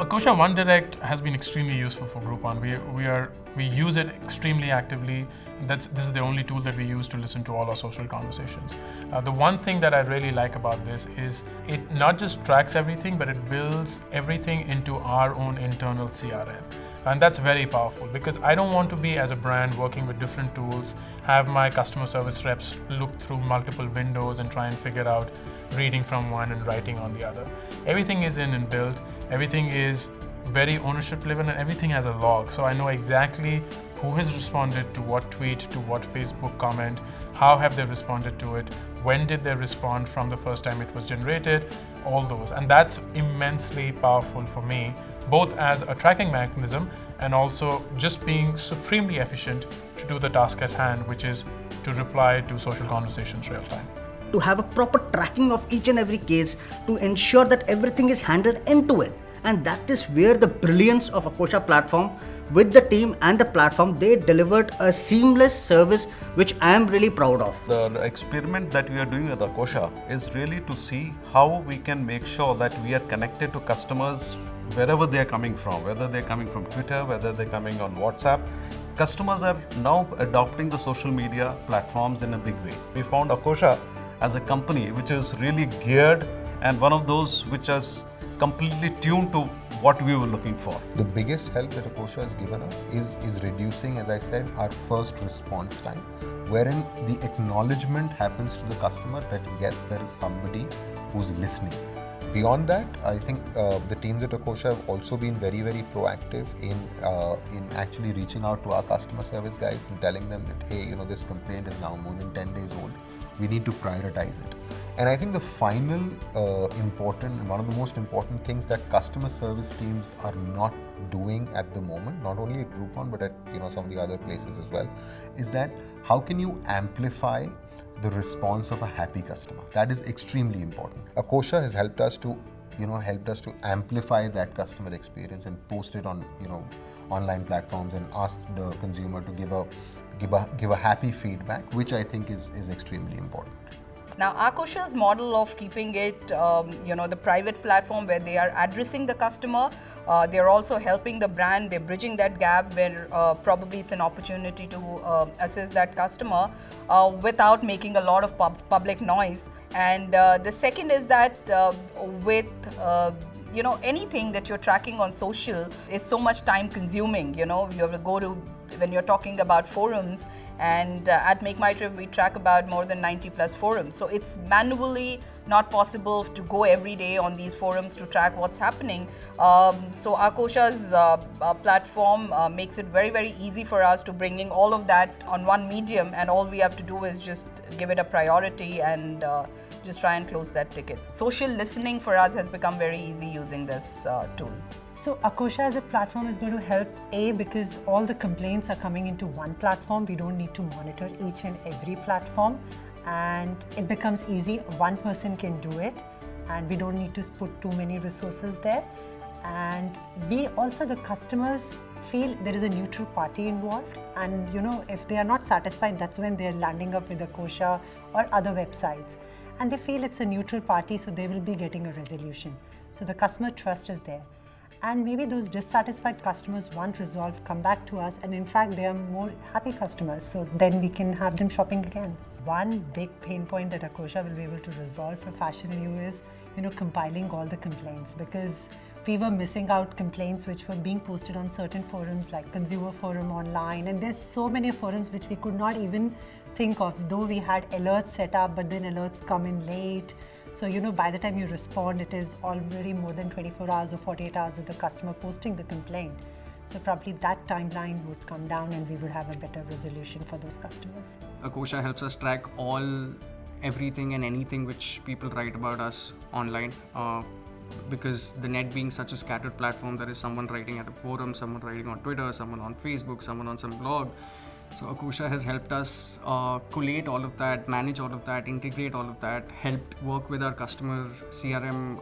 Akosha OneDirect has been extremely useful for Groupon. We use it extremely actively. This is the only tool that we use to listen to all our social conversations. The one thing that I really like about this is it not just tracks everything, but it builds everything into our own internal CRM. And that's very powerful because I don't want to be, as a brand, working with different tools, have my customer service reps look through multiple windows and try and figure out reading from one and writing on the other. Everything is in and built, everything is very ownership driven, and everything has a log. So I know exactly who has responded to what tweet, to what Facebook comment, how have they responded to it, when did they respond from the first time it was generated, all those. And that's immensely powerful for me, both as a tracking mechanism and also just being supremely efficient to do the task at hand, which is to reply to social conversations real time. To have a proper tracking of each and every case to ensure that everything is handled end to end. And that is where the brilliance of Akosha platform with the team and the platform, they delivered a seamless service which I am really proud of. The experiment that we are doing with Akosha is really to see how we can make sure that we are connected to customers wherever they are coming from, whether they're coming from Twitter, whether they're coming on WhatsApp. Customers are now adopting the social media platforms in a big way. We found Akosha as a company which is really geared and one of those which is completely tuned to what we were looking for. The biggest help that Akosha has given us is reducing, as I said, our first response time, wherein the acknowledgement happens to the customer that yes, there is somebody who's listening. Beyond that, I think the teams at Akosha have also been very, very proactive in actually reaching out to our customer service guys and telling them that, hey, this complaint is now more than 10 days old. We need to prioritize it. And I think the final one of the most important things that customer service teams are not doing at the moment, not only at Groupon, but at some of the other places as well, is that how can you amplify the response of a happy customer? That is extremely important. Akosha has helped us to amplify that customer experience and post it on online platforms and ask the consumer to give a happy feedback, which I think is extremely important. Now, Akosha's model of keeping it, the private platform where they are addressing the customer, they're also helping the brand, they're bridging that gap where probably it's an opportunity to assist that customer without making a lot of public noise. And the second is that with anything that you're tracking on social is so much time consuming. You have to go to, when you're talking about forums, and at Makemytrip we track about more than 90 plus forums. So it's manually not possible to go every day on these forums to track what's happening. So Akosha's platform makes it very, very easy for us to bringing all of that on one medium, and all we have to do is just give it a priority and just try and close that ticket. Social listening for us has become very easy using this tool. So Akosha as a platform is going to help, because all the complaints are coming into one platform. We don't need to monitor each and every platform, and it becomes easy. One person can do it, and we don't need to put too many resources there. And also the customers feel there is a neutral party involved, and if they are not satisfied, that's when they're landing up with Akosha or other websites. And they feel it's a neutral party, so they will be getting a resolution. So the customer trust is there. And maybe those dissatisfied customers want resolved, come back to us, and in fact they are more happy customers, so then we can have them shopping again. One big pain point that Akosha will be able to resolve for Fashion You is compiling all the complaints, because we were missing out complaints which were being posted on certain forums like Consumer Forum online, and there's so many forums which we could not even think of, though we had alerts set up, but then alerts come in late. So, by the time you respond, it is already more than 24 hours or 48 hours of the customer posting the complaint. So probably that timeline would come down and we would have a better resolution for those customers. Akosha helps us track everything and anything which people write about us online. Because the net being such a scattered platform, there is someone writing at a forum, someone writing on Twitter, someone on Facebook, someone on some blog. So Akosha has helped us collate all of that, manage all of that, integrate all of that, helped work with our customer CRM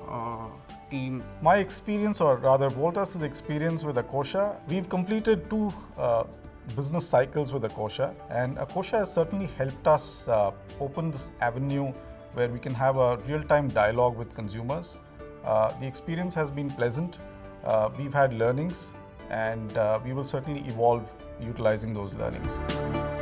team. My experience, or rather Voltas' experience with Akosha, we've completed 2 business cycles with Akosha, and Akosha has certainly helped us open this avenue where we can have a real-time dialogue with consumers. The experience has been pleasant. we've had learnings, and we will certainly evolve utilizing those learnings.